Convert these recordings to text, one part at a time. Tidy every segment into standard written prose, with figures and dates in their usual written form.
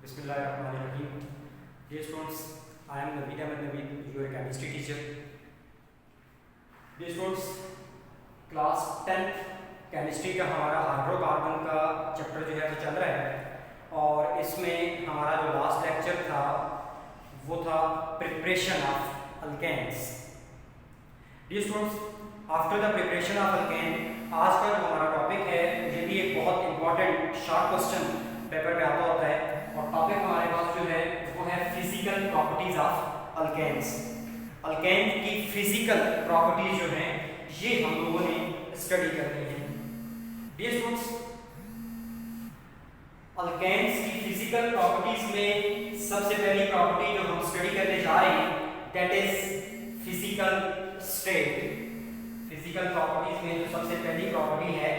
Bismillahirrahmanirrahim. Dear students, I am Naveed Ahmed Naveed, your chemistry teacher. Dear students, class 10th chemistry का हमारा hydrocarbon का chapter जो है वो चल रहा है और इसमें हमारा जो लास्ट लेक्चर था वो था preparation of alkanes. Dear students, after the preparation of alkane आज का जो हमारा टॉपिक है ये भी एक बहुत इंपॉर्टेंट शॉर्ट क्वेश्चन पेपर में आता होता है और टॉपिक हमारे पास जो है वो है physical properties of alkanes. Alkane की फिजिकल प्रॉपर्टीज जो हैं ये हम लोगों ने स्टडी करनी है. डियर स्टूडेंट्स, अल्केन्स की फिजिकल प्रॉपर्टीज में सबसे पहली प्रॉपर्टी जो हम स्टडी करने जा रहे हैं that is physical state. Physical properties में जो सबसे पहली प्रॉपर्टी है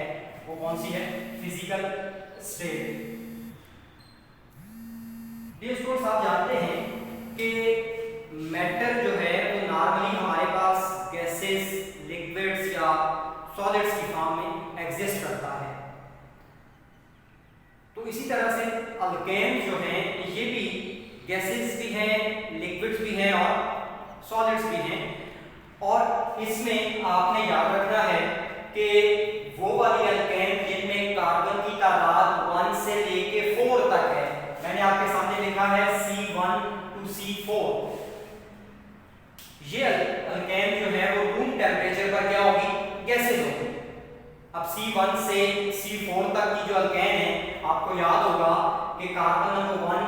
वो कौन सी है? Physical state. डियर स्टूडेंट्स, आप जानते हैं कि मैटर जो है वो नॉर्मली हमारे पास गैसेस, लिक्विड्स या सॉलिड्स की फॉर्म में एग्जिस्ट करता है. तो इसी तरह से अल्केन जो हैं ये भी गैसेस भी हैं, लिक्विड्स भी हैं और सॉलिड्स भी हैं. और इसमें आपने याद रखना है कि वो वाली अल्केन जिनमें कार्बन की तादाद 1 से लेके 4 तक है. मैंने आपके सामने लिखा है C1 to C4. ये अल्केन जो है वो रूम टेम्परेचर पर क्या होगी? गैसेस होगी. अब C1 से C4 तक की जो अल्केन है आपको याद होगा कि कार्बन नंबर 1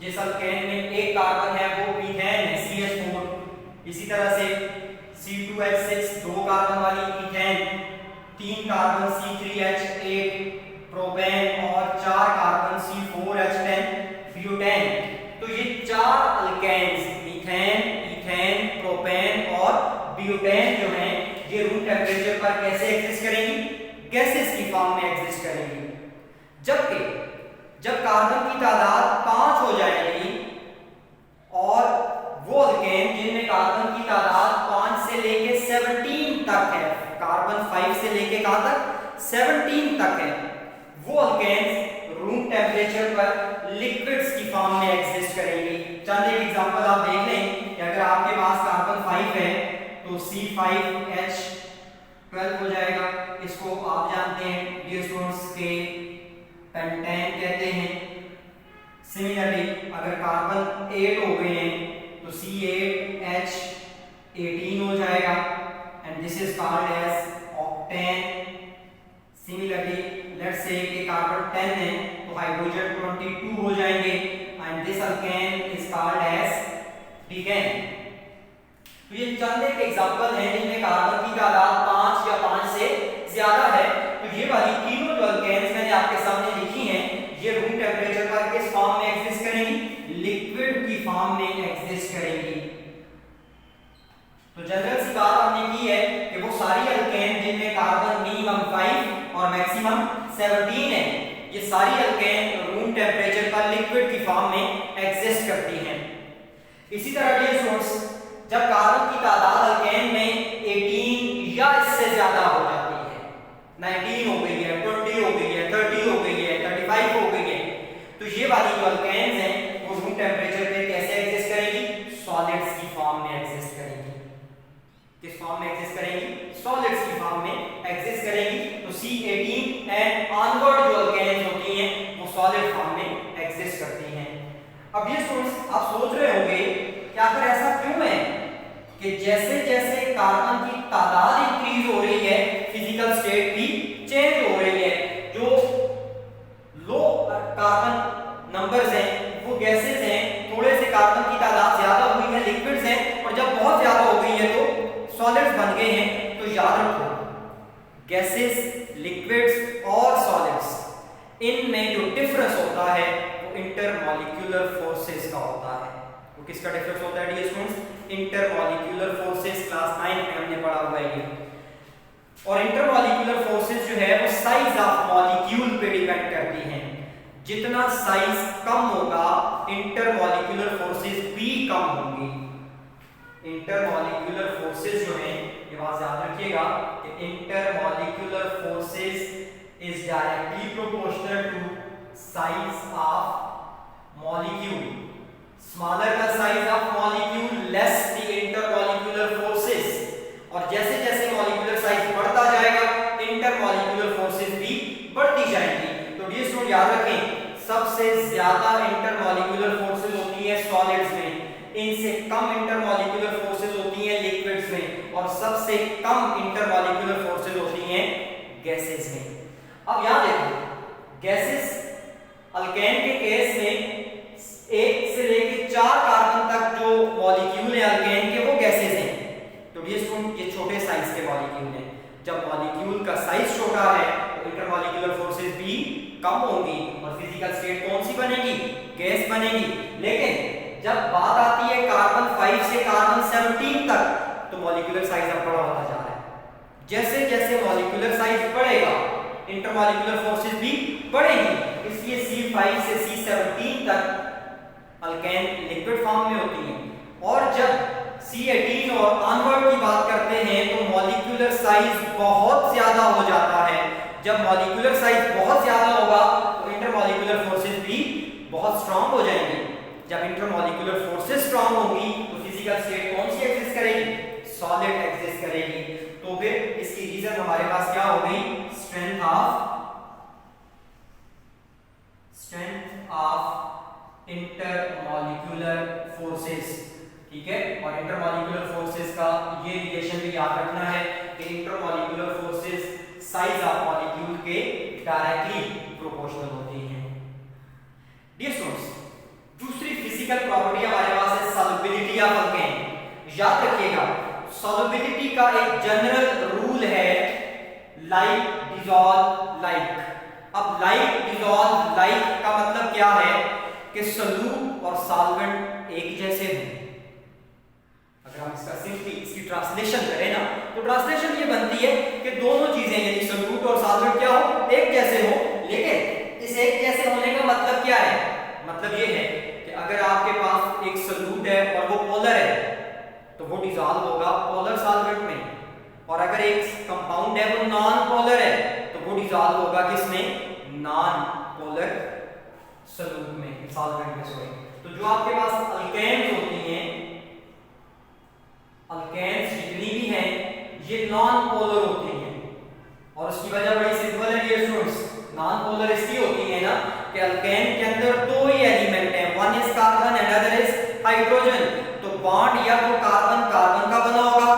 जिस अल्केन में एक कार्बन है वो मीथेन है CH4. इसी तरह से C2H6 दो कार्बन वाली मीथेन, 3 कार्बन C3H8 प्रोपेन और 4 कार्बन C4H10 ब्यूटेन. तो ये 4 अल्केन्स मीथेन, ईथेन, प्रोपेन और ब्यूटेन जो हैं ये रूम टेम्परेचर पर कैसे एग्जिस्ट करेंगी? गैसेस की फॉर्म में एग्जिस्ट करेंगी. जबकि जब कार्बन की तादाद 5 हो जाएगी और वो अल्केन जिनमें कार्बन की तादाद 5 से लेके 17 तक है, कार्बन 5 से लेके कहां तक? 17 तक है, वो अल्केन्स रूम टेम्परेचर पर लिक्विड्स की फॉर्म में एग्जिस्ट करेंगी. चंद एक एग्जांपल आप देख लें कि अगर आपके पास कार्बन 5 है तो C5H12 हो जाएगा. इसको आप जानते हैं डियर स्टूडेंट्स के पेंटेन कहते हैं. सिमिलरली अगर कार्बन 8 हो गए हैं तो C8H18 हो जाएगा and this is called as octane. Similarly let's say कि कार्बन 10 है तो हाइड्रोजन 22 हो जाएंगे and this alkane is called as decane. तो ये चंद एक एग्जांपल हैं जिनमें कार्बन की तादाद 5 या 5 से ज्यादा है. तो ये वाली तीनों जो अल्केन्स मैंने आपके सामने लिखी हैं ये रूम टेम्परेचर पर किस फॉर्म में एग्जिस्ट करेंगी? लिक्विड की फॉर्म में एग्जिस्ट करेंगी. तो जनरल सी बात हमने की है कि वो सारी अल्केन जिनमें कार्बन मिनिमम 5 और मैक्सिमम 17 है ये सारी अल्केन रूम टेम्परेचर पर लिक्विड की फॉर्म में एग्जिस्ट करती हैं. इसी तरह डियर स्टूडेंट्स, जब कार्बन की तादाद अल्केन में 18 या इससे ज्यादा हो जाती है, 19 हो गई है, 20 हो गई है, 30 हो गई है, 35 हो गई है, तो ये वाली जो अल्केन्स हैं वो रूम टेम्परेचर पे कैसे एग्जिस्ट करेंगी? सॉलिड्स की फॉर्म में एग्जिस्ट करेंगी. किस फॉर्म में एग्जिस्ट करेंगी? सॉलिड्स की फॉर्म में एग्जिस्ट करेंगी. तो C18 एंड ऑनवर्ड जो अल्केन्स होती हैं वो सॉलिड फॉर्म में एग्जिस्ट करती हैं. अब ये स्टूडेंट्स आप सोच रहे होंगे कि आखिर ऐसा क्यों है कि जैसे जैसे कार्बन की तादाद इंक्रीज हो रही है फिजिकल स्टेट भी चेंज हो रही है. जो लो कार्बन नंबर्स हैं वो गैसेस हैं, थोड़े से कार्बन की तादाद ज्यादा हुई है लिक्विड्स हैं और जब बहुत ज्यादा हो गई है तो सॉलिड्स बन गए हैं. तो याद रखो गैसेस, लिक्विड्स और सॉलिड्स इनमें जो डिफरेंस होता है वो इंटरमॉलिक्यूलर फोर्सेस का होता है. वो किसका डिफरेंस होता है dear students? Intermolecular forces. Class 9 में हमने पढ़ा हुआ है ये. और इंटरमॉलिक्यूलर फोर्सेस जो है वो साइज ऑफ मॉलिक्यूल पे डिपेंड करती हैं. जितना साइज कम होगा इंटरमॉलिक्यूलर फोर्सेस भी कम होंगी. इंटरमॉलिक्यूलर फोर्सेस जो हैं ये बात याद रखिएगा कि intermolecular forces is directly proportional to size of molecule. Smaller the size of molecule, less the intermolecular forces. और जैसे जैसे molecular size बढ़ता जाएगा, intermolecular forces भी बढ़ती जाएंगी. तो डियर स्टूडेंट याद रखें, सबसे ज्यादा intermolecular forces होती है solids में, इनसे कम intermolecular forces होती हैं liquids में, और सबसे कम intermolecular forces होती हैं gases में. अब यहाँ देखो, gases अल्केन के केस में 1 से लेके 4 कार्बन तक जो मॉलिक्यूल है अल्केन के वो गैसेस हैं. तो ये छोटे साइज के मॉलिक्यूल हैं. जब मॉलिक्यूल का साइज छोटा है तो इंटरमॉलिक्यूलर फोर्सेस भी कम होंगी और फिजिकल स्टेट कौन सी बनेगी? गैस बनेगी. लेकिन जब बात आती है कार्बन 5 से कार्बन 17 तक तो मॉलिक्यूलर साइज अब बड़ा होता जा रहा है. जैसे जैसे मॉलिक्यूलर साइज बढ़ेगा इंटरमॉलिक्यूलर फोर्सेस भी बढ़ेंगी. इसलिए C5 से C17 तक अल्केन लिक्विड फॉर्म में होती हैं. और जब C18 और ऑनवर्ड की बात करते हैं तो मॉलिक्यूलर साइज बहुत ज्यादा हो जाता है. जब मॉलिक्यूलर साइज बहुत ज्यादा होगा तो इंटरमॉलिक्यूलर फोर्सेस भी बहुत स्ट्रांग हो जाएंगी. जब इंटरमॉलिक्यूलर फोर्सेस स्ट्रांग होंगी तो फिजिकल स्टेट कौन सी एग्जिस्ट करेगी? सॉलिड एग्जिस्ट करेगी. तो फिर इसकी रीजन हमारे पास क्या हो गई? Strength of intermolecular forces. ठीक है, और इंटरमॉलिक्यूलर फोर्सेस का ये रिलेशन भी याद रखना है कि intermolecular forces size of molecule के डायरेक्टली प्रोपोर्शनल होती हैं. डियर स्टूडेंट्स, दूसरी फिजिकल प्रॉपर्टी हमारे पास है सॉल्युबिलिटी ऑफ अल्केन. याद रखिएगा, सॉल्युबिलिटी का एक जनरल रूल है लाइक डिसॉल्व लाइक. अब लाइक डिसॉल्व लाइक का मतलब क्या है कि सॉल्यूट और सॉल्वेंट एक जैसे हों. अगर हम इसका सिंपली इसकी ट्रांसलेशन करें ना तो ट्रांसलेशन ये बनती है कि दोनों चीजें यानी सॉल्यूट और सॉल्वेंट क्या हो? एक जैसे हो. लेकिन इस एक जैसे होने का मतलब क्या है? मतलब ये है कि अगर आपके पास एक सॉल्यूट है और वो पोलर है तो वो डिसॉल्व होगा पोलर सॉल्वेंट में. और अगर एक कंपाउंड है वो नॉन पोलर है तो वो डिसॉल्व होगा किसमें? नॉन पोलर सॉल्यूट में, सॉल्वेंट में. सॉरी, तो जो आपके पास अल्केन्स होती हैं, अल्केन्स जितनी भी हैं ये नॉन पोलर होती हैं. और उसकी वजह बड़ी सिंपल है डियर स्टूडेंट्स. नॉन पोलर इसकी होती है ना कि अल्केन के अंदर दो ही एलिमेंट हैं, one is carbon and other is hydrogen. तो बॉन्ड या तो कार्बन कार्बन का बना होगा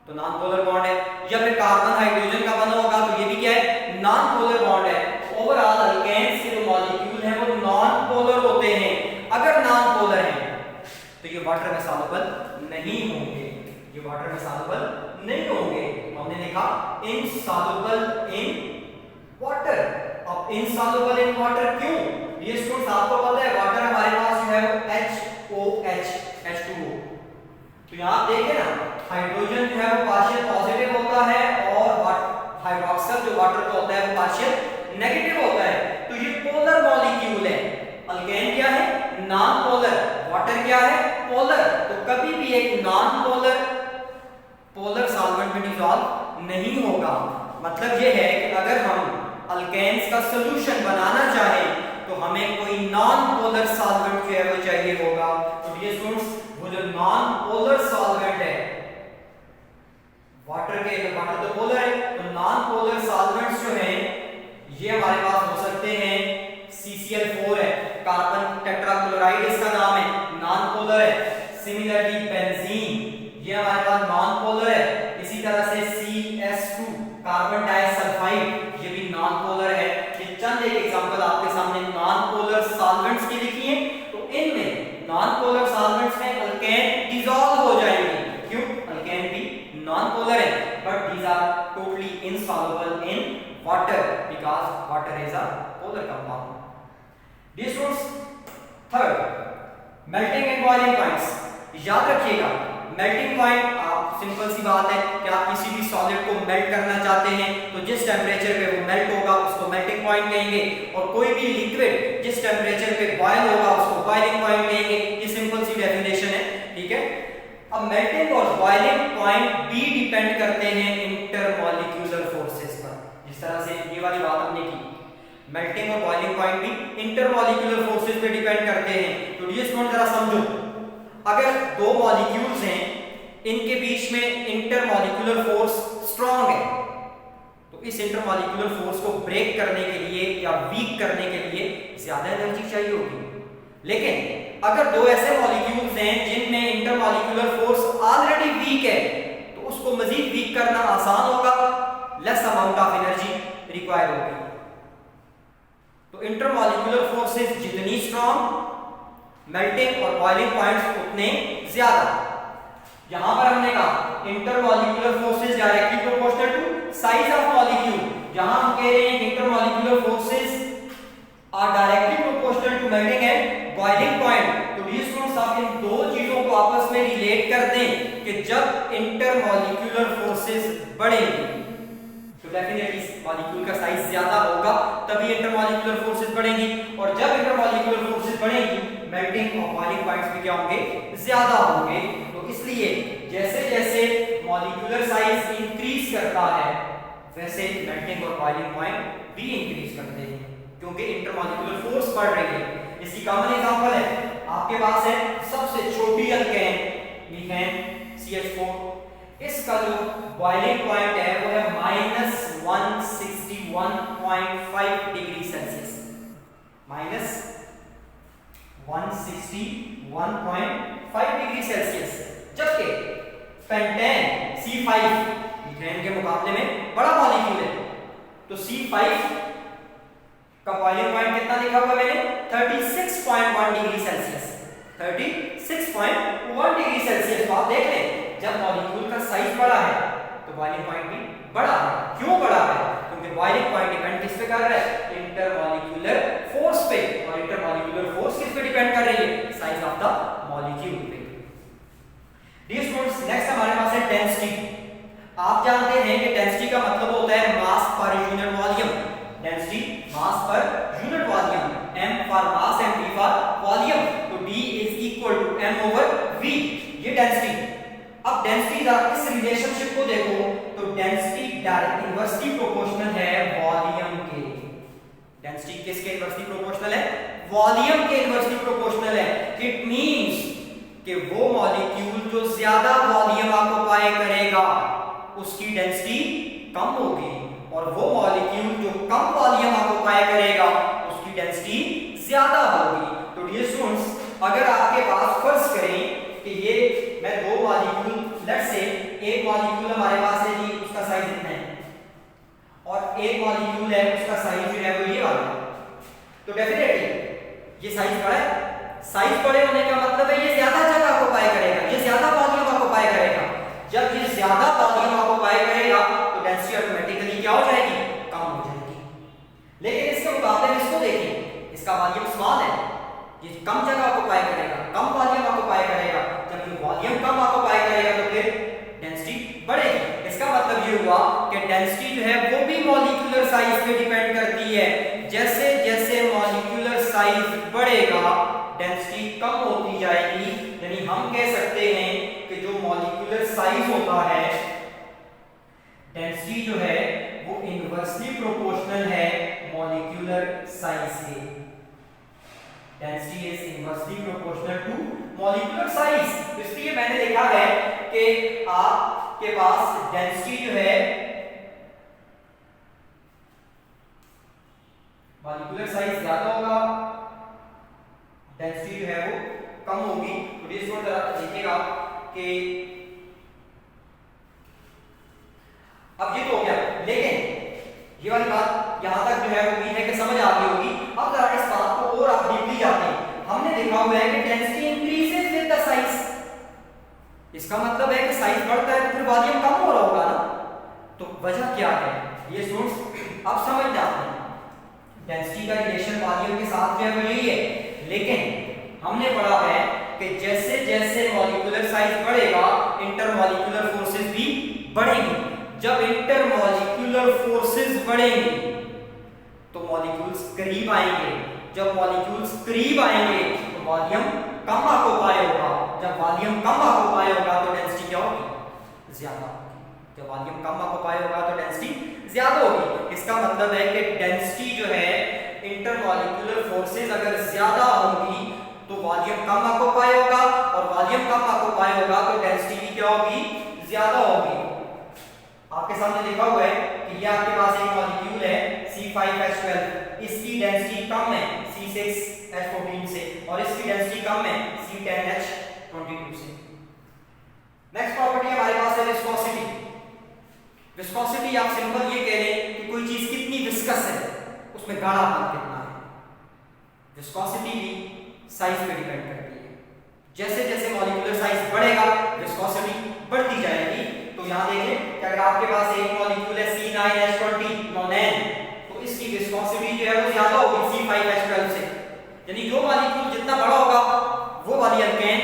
तो नॉन पोलर बॉन्ड है, या फिर कार्बन हाइड्रोजन का बना होगा तो ये भी क्या है? नॉन पोलर बॉन्ड है. ओवरऑल अल्केन्स के जो मॉलिक्यूल हैं वो नॉन पोलर होते हैं. अगर नॉन पोलर हैं तो ये वाटर में सॉल्युबल नहीं होंगे. ये वाटर में सॉल्युबल नहीं होंगे. हमने लिखा इनसॉल्युबल इन वाटर. अब इनसॉल्युबल इन वाटर क्यों? ये स्टूडेंट्स आपको पता है वाटर हमारे पास जो है वो HOH H2O. तो यहां आप देखें ना हाइड्रोजन जो है वो पार्शियल पॉजिटिव होता है और हाइड्रोक्साइड जो वाटर का होता है वो पार्शियल नेगेटिव होता है. तो ये पोलर मॉलिक्यूल है. अल्केन क्या है? Non polar. वाटर क्या है? पोलर. तो कभी भी एक नॉन पोलर पोलर सॉल्वेंट में डिसॉल्व नहीं होगा. मतलब ये है कि अगर हम अल्केन्स का सॉल्यूशन बनाना चाहें तो हमें कोई नॉन पोलर सॉल्वेंट जो है वो चाहिए होगा. तो ये स्टूडेंट्स वो जो नॉन पोलर सॉल्वेंट है, वाटर के वाटर तो पोलर है तो नॉन पोलर सॉल्वेंट्स जो हैं ये हमारे पास हो सकते हैं CCl4 है, कार्बन टेट्राक्लोराइड इसका नाम है, नॉन पोलर है. सिमिलरली बेंजीन ये हमारे पास नॉन पोलर है. इसी तरह से CS2 कार्बन डाइसल्फाइड ये भी नॉन पोलर है. ये चंद एक एग्जांपल आपके सामने नॉन पोलर सॉल्वेंट्स की लिखी है. तो इनमें नॉन पोलर सॉल्वेंट्स में अल्केन डिसॉल्व हो जाएंगे. क्यों? अल्केन भी नॉन पोलर है but these are totally insoluble in water because water is a polar compound. Dear students, third melting and boiling points. याद रखिएगा मेल्टिंग पॉइंट आप सिंपल सी बात है कि आप किसी भी सॉलिड को मेल्ट करना चाहते हैं तो जिस टेंपरेचर पे वो मेल्ट होगा उसको मेल्टिंग पॉइंट कहेंगे. और कोई भी लिक्विड जिस टेंपरेचर पे बॉयल होगा उसको बॉइलिंग पॉइंट कहेंगे. ये सिंपल सी डेफिनेशन है. ठीक है, अब मेल्टिंग और बॉइलिंग पॉइंट भी डिपेंड करते हैं इंटरमॉलिक्यूलर फोर्सेस पर. जिस तरह से ये वाली बात हमने की मेल्टिंग और बॉइलिंग पॉइंट भी इंटरमॉलिक्यूलर फोर्सेस पे डिपेंड करते हैं। तो डियर स्टूडेंट जरा समझो, अगर दो मॉलिक्यूल्स हैं, इनके बीच में इंटरमॉलिक्यूलर फोर्स स्ट्रांग है, तो इस इंटरमॉलिक्यूलर फोर्स को ब्रेक करने के लिए या वीक करने के लिए ज्यादा एनर्जी चाहिए होगी। लेकिन अगर दो ऐसे मॉलिक्यूल्स हैं जिनमें इंटरमॉलिक्यूलर फोर्स ऑलरेडी वीक है, तो उसको मजीद वीक करना आसान होगा, less amount of energy require होगी। तो इंटरमॉलिक्यूलर फोर्सेस जितनी स्ट्रांग, मेल्टिंग और बॉइलिंग पॉइंट्स उतने ज्यादा। यहां पर हमने कहा intermolecular forces directly proportional to size of molecule. यहां हम कह रहे हैं intermolecular forces are directly proportional to melting and boiling point. तो डियर स्टूडेंट्स, आप इन दो चीजों को आपस में रिलेट कर दें कि जब इंटरमॉलिक्यूलर फोर्सेस बढ़ेंगी तो डेफिनेटली मॉलिक्यूल का साइज ज्यादा होगा, तभी इंटरमॉलिक्यूलर फोर्सेस बढ़ेंगी, और जब इंटरमॉलिक्यूलर फोर्सेस बढ़ेंगी मेल्टिंग और बॉइलिंग पॉइंट्स भी क्या होंगे, ज्यादा होंगे। तो इसलिए जैसे जैसे मॉलिक्यूलर साइज इंक्रीज करता है वैसे मेल्टिंग और बॉइलिंग पॉइंट भी इंक्रीज करते हैं, क्योंकि इंटरमॉलिक्यूलर फोर्स बढ़ रही है। इसकी कॉमन एग्जांपल है, आपके पास है सबसे छोटी अल्केन मीथेन CH4, इसका जो बॉइलिंग पॉइंट है वो है -161.5 डिग्री सेल्सियस, -161.5 डिग्री सेल्सियस। जबकि पेंटेन C5 मीथेन के मुकाबले में बड़ा मॉलिक्यूल है, तो C5 का बॉइलिंग पॉइंट कितना लिखा हुआ मैंने, 36.1 डिग्री सेल्सियस, 36.1 डिग्री सेल्सियस। तो आप देख लें, जब मॉलिक्यूल का साइज बड़ा है तो बॉइलिंग पॉइंट भी बड़ा है। क्यों बड़ा है? क्योंकि बॉइलिंग पॉइंट डिपेंड किस पे कर रहा है, इंटरमॉलिक्यूलर फोर्स पे, और इंटरमॉलिक्यूलर फोर्स किस पे डिपेंड कर रही है, साइज ऑफ द मॉलिक्यूल पे। डियर स्टूडेंट्स, नेक्स्ट हमारे पास है डेंसिटी। आप जानते हैं कि डेंसिटी का मतलब होता है मास per unit volume. Density mass per unit volume, m for mass and v for volume. तो d is equal to m over v, ये डेंसिटी। अब डेंसिटी का इस रिलेशनशिप को देखो तो डेंसिटी डायरेक्ट इनवर्सली प्रोपोर्शनल है वॉल्यूम के। डेंसिटी किसके इनवर्सली प्रोपोर्शनल है, वॉल्यूम के इनवर्सली प्रोपोर्शनल है। इट मींस कि वो मॉलिक्यूल जो ज्यादा वॉल्यूम ऑक्युपाई करेगा उसकी डेंसिटी कम होगी, और वो मॉलिक्यूल जो कम वॉल्यूम ऑक्युपाई करेगा उसकी डेंसिटी ज्यादा होगी। तो डियर स्टूडेंट्स, अगर आपके पास फर्ज करें कि ये मैं दो मॉलिक्यूल, लेट्स से एक मॉलिक्यूल हमारे पास है जी, उसका साइज इतना है, और एक मॉलिक्यूल है उसका साइज जो है वो ये वाला, तो डेफिनेटली ये साइज बड़ा है। साइज बड़े होने का मतलब है ये ज्यादा जगह ऑक्युपाई करेगा, ये ज्यादा वॉल्यूम ऑक्युपाई करेगा। जब ये ज्यादा वॉल्यूम ऑक्युपाई करेगा तो डेंसिटी ऑटोमेटिकली क्या हो जाएगी, कम हो जाएगी। लेकिन इसके मुकाबले में इसको देखिए, इसका वॉल्यूम स्मॉल है, ये कम जगह ऑक्युपाई करेगा, कम वॉल्यूम ऑक्युपाई करेगा। जब ये वॉल्यूम कम ऑक्युपाई करेगा तो फिर डेंसिटी बढ़ेगी। इसका मतलब ये हुआ कि डेंसिटी जो है वो भी मॉलिक्यूलर साइज पे डिपेंड करती है। जैसे जैसे मॉलिक्यूलर साइज बढ़ेगा डेंसिटी कम होती जाएगी। यानी हम कह सकते हैं कि जो मॉलिक्यूलर साइज होता है, डेंसिटी जो है वो इनवर्सली प्रोपोर्शनल है मॉलिक्यूलर साइज से। Density is inversely proportional to molecular size. इसलिए मैंने लिखा है कि आपके पास डेंसिटी जो है मॉलिक्यूलर साइज ज्यादा होगा, डेंसिटी जो है वो कम होगी। तो इसको देखिएगा कि अब ये तो हो गया, लेकिन ये वाली बात यहां तक जो है वो उम्मीद है कि समझ आ गई होगी। अब जरा इस बात को और आप डीपली जाते हैं। हमने देखा हुआ है कि density increases with the size. इसका मतलब है कि साइज बढ़ता है तो फिर वॉल्यूम कम हो रहा होगा ना। तो वजह क्या है ये स्टूडेंट्स आप समझ जाते हैं। डेंसिटी का रिलेशन वॉल्यूम के साथ जो है वो यही है, लेकिन हमने पढ़ा है कि जैसे जैसे मॉलिक्यूलर साइज बढ़ेगा इंटरमॉलिक्यूलर फोर्सेस भी बढ़ेंगी। जब इंटरमॉलिक्यूलर फोर्सेस बढ़ेंगी तो मॉलिक्यूल्स करीब आएंगे। जब मॉलिक्यूल्स करीब आएंगे तो वॉल्यूम कम ऑक्युपाई होगा। जब वॉल्यूम कम ऑक्युपाई होगा तो डेंसिटी क्या होगी, ज्यादा होगी। जब वॉल्यूम कम ऑक्युपाई होगा तो डेंसिटी ज्यादा होगी। इसका मतलब है कि डेंसिटी जो है मॉलिक्यूलर फोर्सेस अगर ज्यादा होंगी तो वॉल्यूम कम ऑक्यूपाई होगा, और वॉल्यूम कम ऑक्यूपाई होगा तो डेंसिटी भी क्या होगी, ज्यादा होगी। आपके सामने लिखा हुआ है कि ये आपके पास एक मॉलिक्यूल है C5H12, इसकी डेंसिटी कम है C6H14 से, और इसकी डेंसिटी कम है C10H22 से। नेक्स्ट प्रॉपर्टी हमारे पास है विस्कोसिटी। विस्कोसिटी आप सिंपल ये कह लें कि कोई चीज कितनी विस्कस है, उसमें गाढ़ापन कितना है। विस्कोसिटी भी साइज पे डिपेंड करती है। जैसे जैसे मॉलिक्यूलर साइज बढ़ेगा विस्कोसिटी बढ़ती जाएगी। तो यहां देखें कि अगर आपके पास एक मॉलिक्यूल है C9H20 नॉन, तो इसकी विस्कोसिटी जो है वो ज्यादा होगी C5H12 से, यानी जो मॉलिक्यूल जितना बड़ा होगा वो वाली अल्केन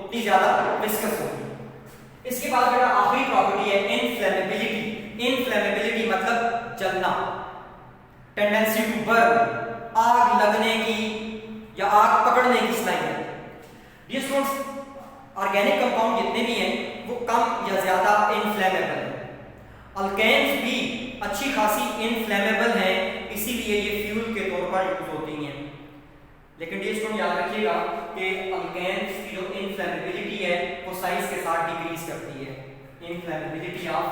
उतनी ज्यादा विस्कस होगी। इसके बाद बेटा आखिरी प्रॉपर्टी है इनफ्लेमेबिलिटी। इनफ्लेमेबिलिटी मतलब जलना, टेंडेंसी टू बर्न, आग लगने की या आग पकड़ने की सलाहियत। डियर स्टूडेंट्स, ऑर्गेनिक कंपाउंड जितने भी हैं वो कम या ज्यादा इनफ्लेमेबल हैं। अल्केन्स भी अच्छी खासी इनफ्लेमेबल हैं, इसीलिए ये फ्यूल के तौर पर यूज होती हैं। लेकिन डियर स्टूडेंट याद रखिएगा कि अल्केन्स की जो इनफ्लेमेबिलिटी है वो साइज के साथ डिक्रीज करती है। Inflammability of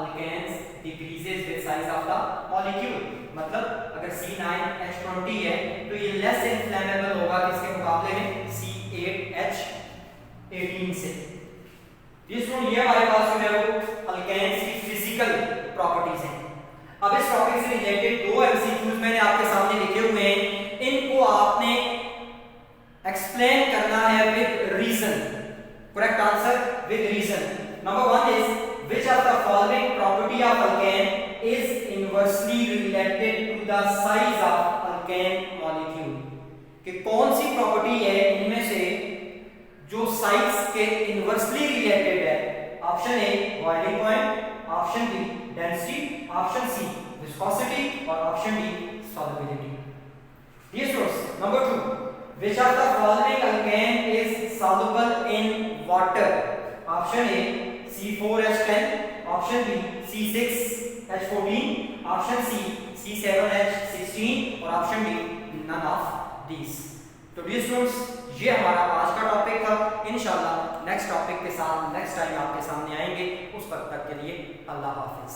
alkanes decreases with size of the molecule. मतलब अगर C9H20 है तो ये लेस इनफ्लेमेबल होगा किसके मुकाबले में, C8H18 से। ये हमारे पास जो है वो अल्केन्स की फिजिकल प्रॉपर्टीज हैं। अब इस टॉपिक से रिलेटेड दो एमसीक्यूज मैंने आपके सामने लिखे हुए हैं, इनको आपने एक्सप्लेन करना है with reason. Correct answer with reason. Number 1 is which of the following property of alkane is inversely related to the size of alkane molecule। कि कौन सी प्रॉपर्टी है इनमें से जो साइज के इनवर्सली रिलेटेड है। Option A boiling point, option B density, option C viscosity, और option D solubility. Dear students, number 2, which of the following alkane is soluble in water? Option A C4H10, option B C6H14, option C C7H16, और option D none of these। तो dear students ये हमारा आज का topic था। इंशाल्लाह next topic के साथ नेक्स्ट टाइम आपके सामने आएंगे। उस वक्त तक के लिए अल्लाह हाफिज।